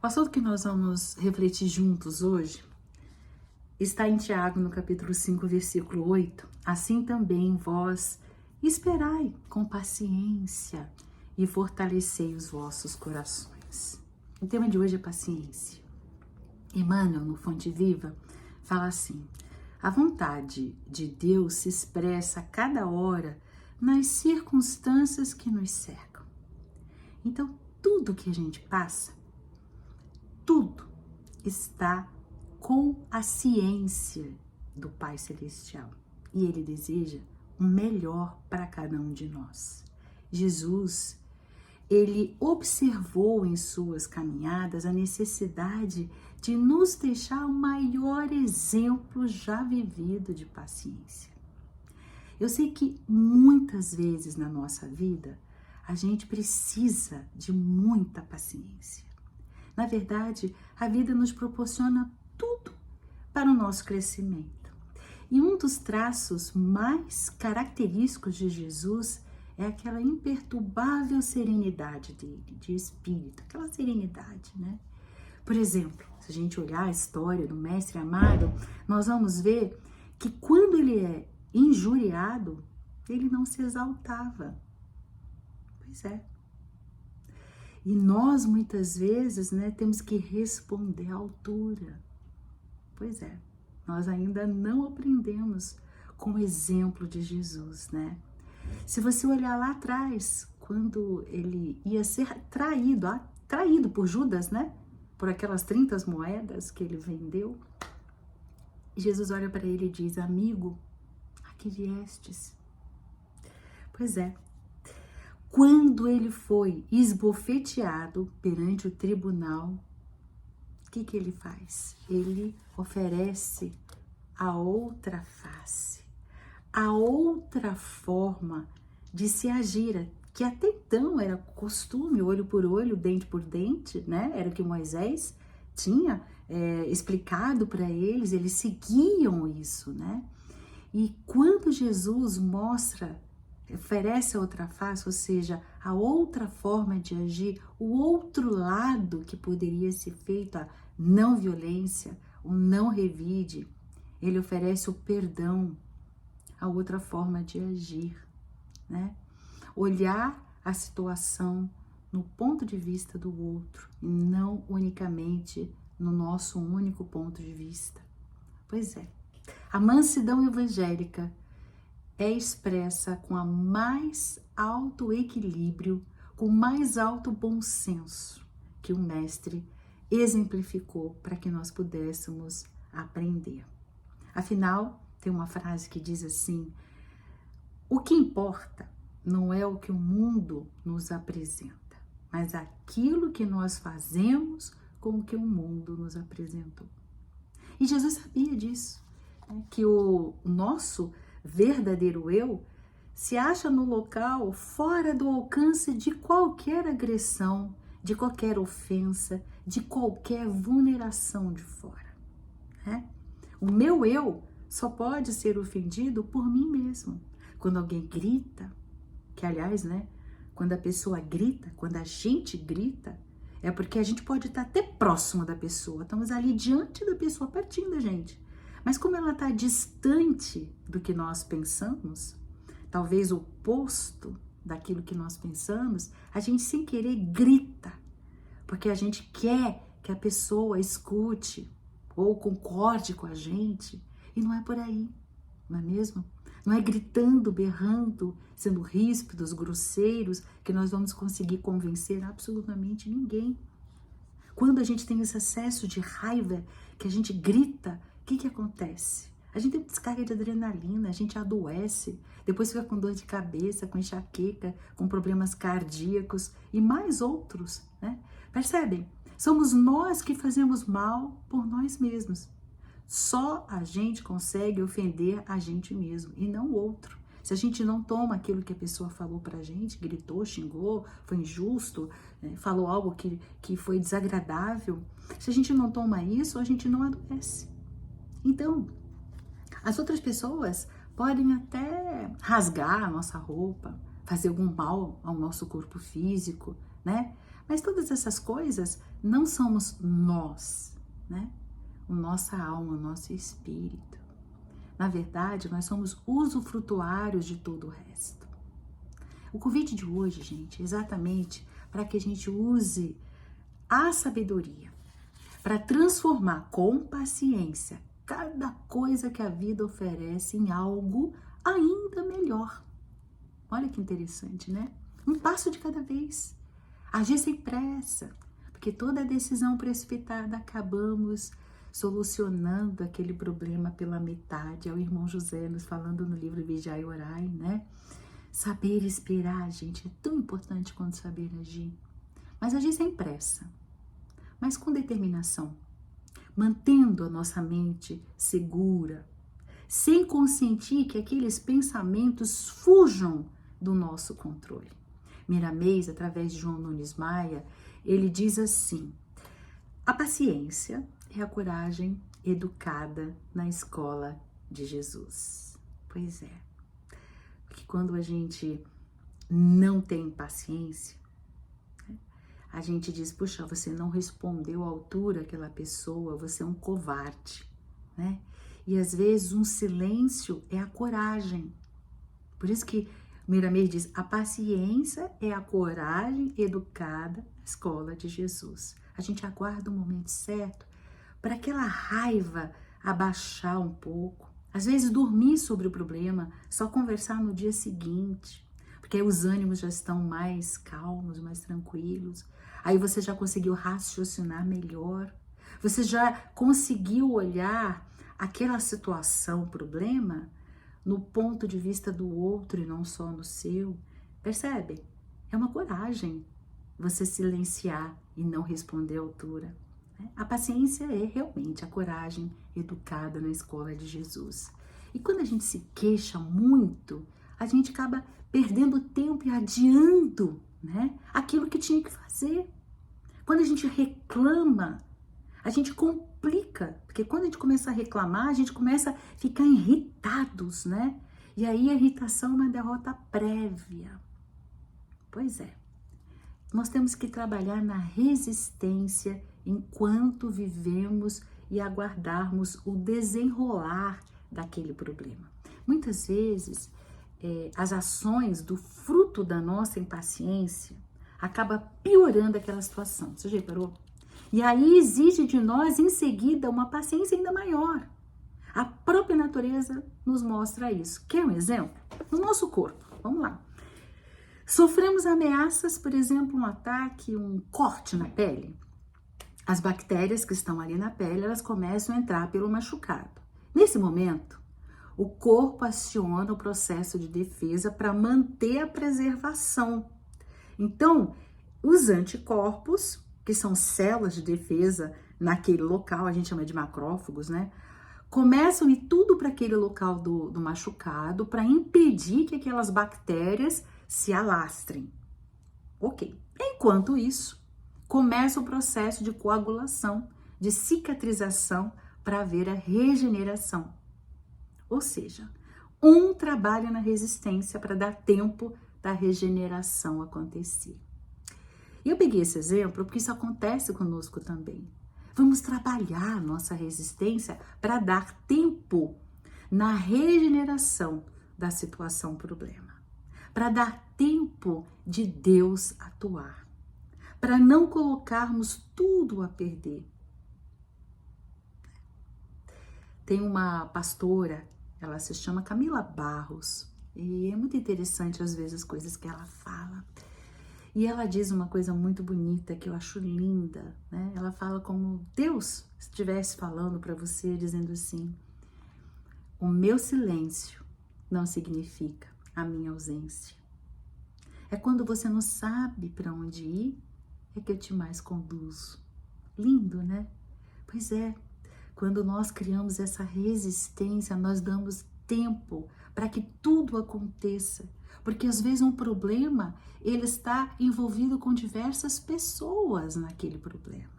O assunto que nós vamos refletir juntos hoje está em Tiago, no capítulo 5, versículo 8. Assim também vós esperai com paciência e fortalecei os vossos corações. O tema de hoje é paciência. Emmanuel, no Fonte Viva, fala assim: a vontade de Deus se expressa a cada hora nas circunstâncias que nos cercam. Então, tudo que a gente passa, tudo está com a ciência do Pai Celestial. E Ele deseja o melhor para cada um de nós. Jesus, Ele observou em suas caminhadas a necessidade de nos deixar o maior exemplo já vivido de paciência. Eu sei que muitas vezes na nossa vida a gente precisa de muita paciência. Na verdade, a vida nos proporciona tudo para o nosso crescimento. E um dos traços mais característicos de Jesus é aquela imperturbável serenidade dele, de espírito, aquela serenidade, né? Por exemplo, se a gente olhar a história do Mestre amado, nós vamos ver que quando ele é injuriado, ele não se exaltava. Pois é. E nós, muitas vezes, né, temos que responder à altura. Pois é, nós ainda não aprendemos com o exemplo de Jesus, né? Se você olhar lá atrás, quando ele ia ser traído por Judas, né? Por aquelas 30 moedas que ele vendeu, Jesus olha para ele e diz: amigo, a que viestes? Pois é. Quando ele foi esbofeteado perante o tribunal, o que ele faz? Ele oferece a outra face, a outra forma de se agir, que até então era costume, olho por olho, dente por dente, né? Era o que Moisés tinha explicado para eles seguiam isso, né? E quando Jesus oferece a outra face, ou seja, a outra forma de agir, o outro lado que poderia ser feito, a não violência, o não revide, ele oferece o perdão, a outra forma de agir, né? Olhar a situação no ponto de vista do outro e não unicamente no nosso único ponto de vista. Pois é, a mansidão evangélica é expressa com a mais alto equilíbrio, com mais alto bom senso que o mestre exemplificou para que nós pudéssemos aprender. Afinal, tem uma frase que diz assim: o que importa não é o que o mundo nos apresenta, mas aquilo que nós fazemos com o que o mundo nos apresentou. E Jesus sabia disso, né? Que o nosso verdadeiro eu se acha no local fora do alcance de qualquer agressão, de qualquer ofensa, de qualquer vulneração de fora, né? O meu eu só pode ser ofendido por mim mesmo. Quando alguém grita, que aliás, né, quando a pessoa grita, quando a gente grita, é porque a gente pode estar até próximo da pessoa, estamos ali diante da pessoa, pertinho da gente. Mas como ela está distante do que nós pensamos, talvez o oposto daquilo que nós pensamos, a gente sem querer grita, porque a gente quer que a pessoa escute ou concorde com a gente, e não é por aí, não é mesmo? Não é gritando, berrando, sendo ríspidos, grosseiros, que nós vamos conseguir convencer absolutamente ninguém. Quando a gente tem esse excesso de raiva, que a gente grita, o que acontece? A gente tem descarga de adrenalina, a gente adoece, depois fica com dor de cabeça, com enxaqueca, com problemas cardíacos e mais outros, né? Percebem? Somos nós que fazemos mal por nós mesmos. Só a gente consegue ofender a gente mesmo e não o outro. Se a gente não toma aquilo que a pessoa falou pra gente, gritou, xingou, foi injusto, né, falou algo que foi desagradável, se a gente não toma isso, a gente não adoece. Então, as outras pessoas podem até rasgar a nossa roupa, fazer algum mal ao nosso corpo físico, né? Mas todas essas coisas não somos nós, né? A nossa alma, o nosso espírito. Na verdade, nós somos usufrutuários de todo o resto. O convite de hoje, gente, é exatamente para que a gente use a sabedoria para transformar com paciência cada coisa que a vida oferece em algo ainda melhor. Olha que interessante, né? Um passo de cada vez. Agir sem pressa, porque toda decisão precipitada acabamos solucionando aquele problema pela metade. É o irmão José nos falando no livro Vigiai e Orai, né? Saber esperar, gente, é tão importante quanto saber agir. Mas agir sem pressa, mas com determinação, mantendo a nossa mente segura, sem consentir que aqueles pensamentos fujam do nosso controle. Miramês, através de João Nunes Maia, ele diz assim: a paciência é a coragem educada na escola de Jesus. Pois é, porque quando a gente não tem paciência, a gente diz, puxa, você não respondeu à altura àquela pessoa, você é um covarde, né? E às vezes um silêncio é a coragem. Por isso que Miramês diz, a paciência é a coragem educada na escola de Jesus. A gente aguarda o momento certo para aquela raiva abaixar um pouco. Às vezes dormir sobre o problema, só conversar no dia seguinte, porque aí os ânimos já estão mais calmos, mais tranquilos. Aí você já conseguiu raciocinar melhor. Você já conseguiu olhar aquela situação, problema, no ponto de vista do outro e não só no seu. Percebe? É uma coragem você silenciar e não responder à altura. A paciência é realmente a coragem educada na escola de Jesus. E quando a gente se queixa muito, a gente acaba perdendo tempo e adiando, né, aquilo que tinha que fazer. Quando a gente reclama, a gente complica, porque quando a gente começa a reclamar, a gente começa a ficar irritados, né? E aí a irritação é uma derrota prévia. Pois é, nós temos que trabalhar na resistência enquanto vivemos e aguardarmos o desenrolar daquele problema. Muitas vezes, as ações do fruto da nossa impaciência acaba piorando aquela situação. Você já reparou? E aí exige de nós, em seguida, uma paciência ainda maior. A própria natureza nos mostra isso. Quer um exemplo? No nosso corpo. Vamos lá. Sofremos ameaças, por exemplo, um ataque, um corte na pele. As bactérias que estão ali na pele, elas começam a entrar pelo machucado. Nesse momento, o corpo aciona o processo de defesa para manter a preservação. Então, os anticorpos, que são células de defesa naquele local, a gente chama de macrófagos, né? Começam a ir tudo para aquele local do machucado para impedir que aquelas bactérias se alastrem. Ok. Enquanto isso, começa o processo de coagulação, de cicatrização para haver a regeneração. Ou seja, um trabalha na resistência para dar tempo da regeneração acontecer. E eu peguei esse exemplo porque isso acontece conosco também. Vamos trabalhar a nossa resistência para dar tempo na regeneração da situação problema. Para dar tempo de Deus atuar. Para não colocarmos tudo a perder. Tem uma pastora, ela se chama Camila Barros. E é muito interessante às vezes as coisas que ela fala. E ela diz uma coisa muito bonita que eu acho linda, né? Ela fala como Deus estivesse falando para você, dizendo assim: o meu silêncio não significa a minha ausência. É quando você não sabe para onde ir, é que eu te mais conduzo. Lindo, né? Pois é, quando nós criamos essa resistência, nós damos tempo para que tudo aconteça. Porque às vezes um problema, ele está envolvido com diversas pessoas naquele problema.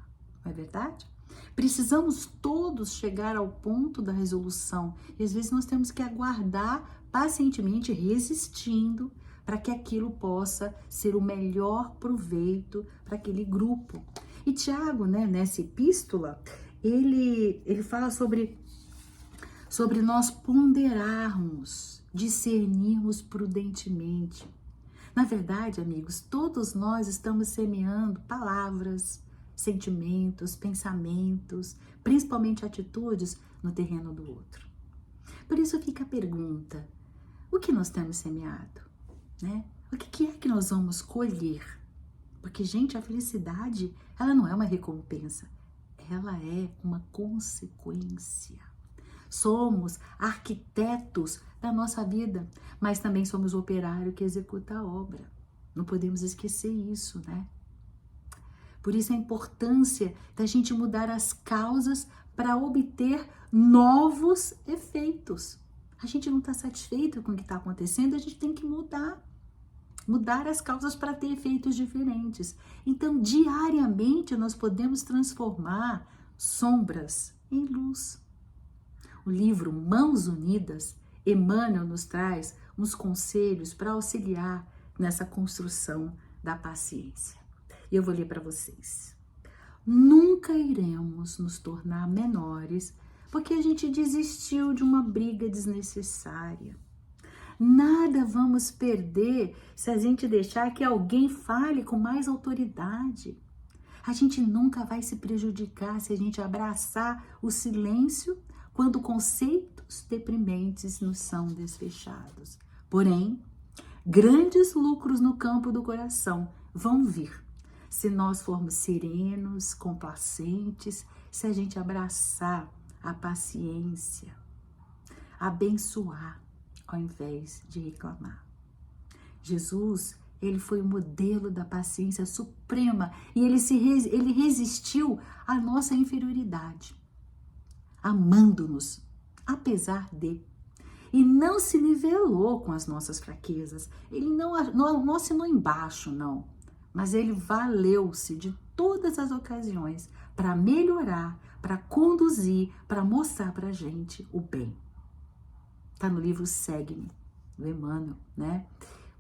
Não é verdade? Precisamos todos chegar ao ponto da resolução. E às vezes nós temos que aguardar pacientemente, resistindo, para que aquilo possa ser o melhor proveito para aquele grupo. E Tiago, né, nessa epístola, ele fala sobre nós ponderarmos, discernirmos prudentemente. Na verdade, amigos, todos nós estamos semeando palavras, sentimentos, pensamentos, principalmente atitudes no terreno do outro. Por isso fica a pergunta: o que nós temos semeado? Né? O que é que nós vamos colher? Porque, gente, a felicidade, ela não é uma recompensa, ela é uma consequência. Somos arquitetos da nossa vida, mas também somos o operário que executa a obra. Não podemos esquecer isso, né? Por isso a importância da gente mudar as causas para obter novos efeitos. A gente não está satisfeito com o que está acontecendo, a gente tem que mudar as causas para ter efeitos diferentes. Então, diariamente, nós podemos transformar sombras em luz. O livro Mãos Unidas, Emmanuel nos traz uns conselhos para auxiliar nessa construção da paciência. E eu vou ler para vocês. Nunca iremos nos tornar menores porque a gente desistiu de uma briga desnecessária. Nada vamos perder se a gente deixar que alguém fale com mais autoridade. A gente nunca vai se prejudicar se a gente abraçar o silêncio quando conceitos deprimentes nos são desfechados. Porém, grandes lucros no campo do coração vão vir se nós formos serenos, complacentes, se a gente abraçar a paciência, abençoar ao invés de reclamar. Jesus, ele foi o modelo da paciência suprema e ele resistiu à nossa inferioridade, amando-nos, apesar de. E não se nivelou com as nossas fraquezas. Ele não assinou embaixo, não. Mas ele valeu-se de todas as ocasiões para melhorar, para conduzir, para mostrar para a gente o bem. Está no livro Segue-me, do Emmanuel, né?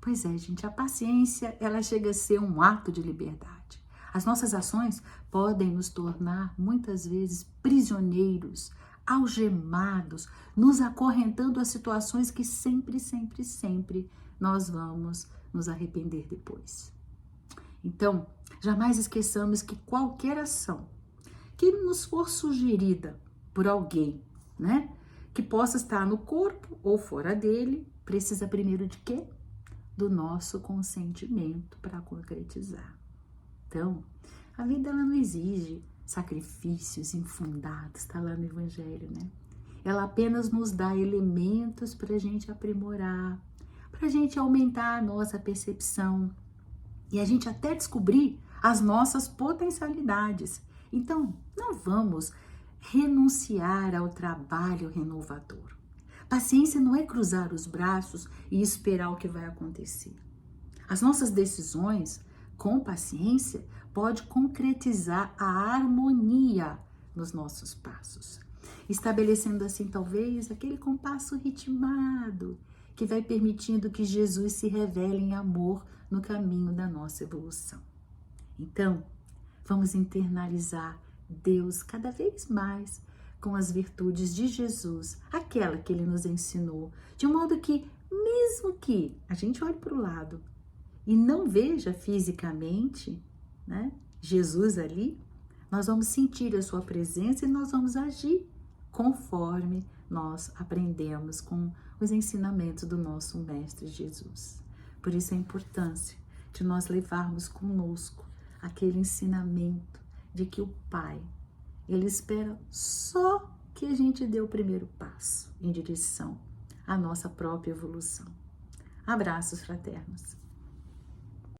Pois é, gente, a paciência, ela chega a ser um ato de liberdade. As nossas ações podem nos tornar, muitas vezes, prisioneiros, algemados, nos acorrentando a situações que sempre nós vamos nos arrepender depois. Então, jamais esqueçamos que qualquer ação que nos for sugerida por alguém, né, que possa estar no corpo ou fora dele, precisa primeiro de quê? Do nosso consentimento para concretizar. Então, a vida ela não exige sacrifícios infundados, está lá no Evangelho, né? Ela apenas nos dá elementos para a gente aprimorar, para a gente aumentar a nossa percepção e a gente até descobrir as nossas potencialidades. Então, não vamos renunciar ao trabalho renovador. Paciência não é cruzar os braços e esperar o que vai acontecer. As nossas decisões, com paciência, pode concretizar a harmonia nos nossos passos, estabelecendo assim talvez aquele compasso ritmado que vai permitindo que Jesus se revele em amor no caminho da nossa evolução. Então, vamos internalizar Deus cada vez mais com as virtudes de Jesus, aquela que ele nos ensinou, de modo que, mesmo que a gente olhe para o lado e não veja fisicamente, né, Jesus ali, nós vamos sentir a sua presença e nós vamos agir conforme nós aprendemos com os ensinamentos do nosso Mestre Jesus. Por isso a importância de nós levarmos conosco aquele ensinamento de que o Pai, ele espera só que a gente dê o primeiro passo em direção à nossa própria evolução. Abraços fraternos.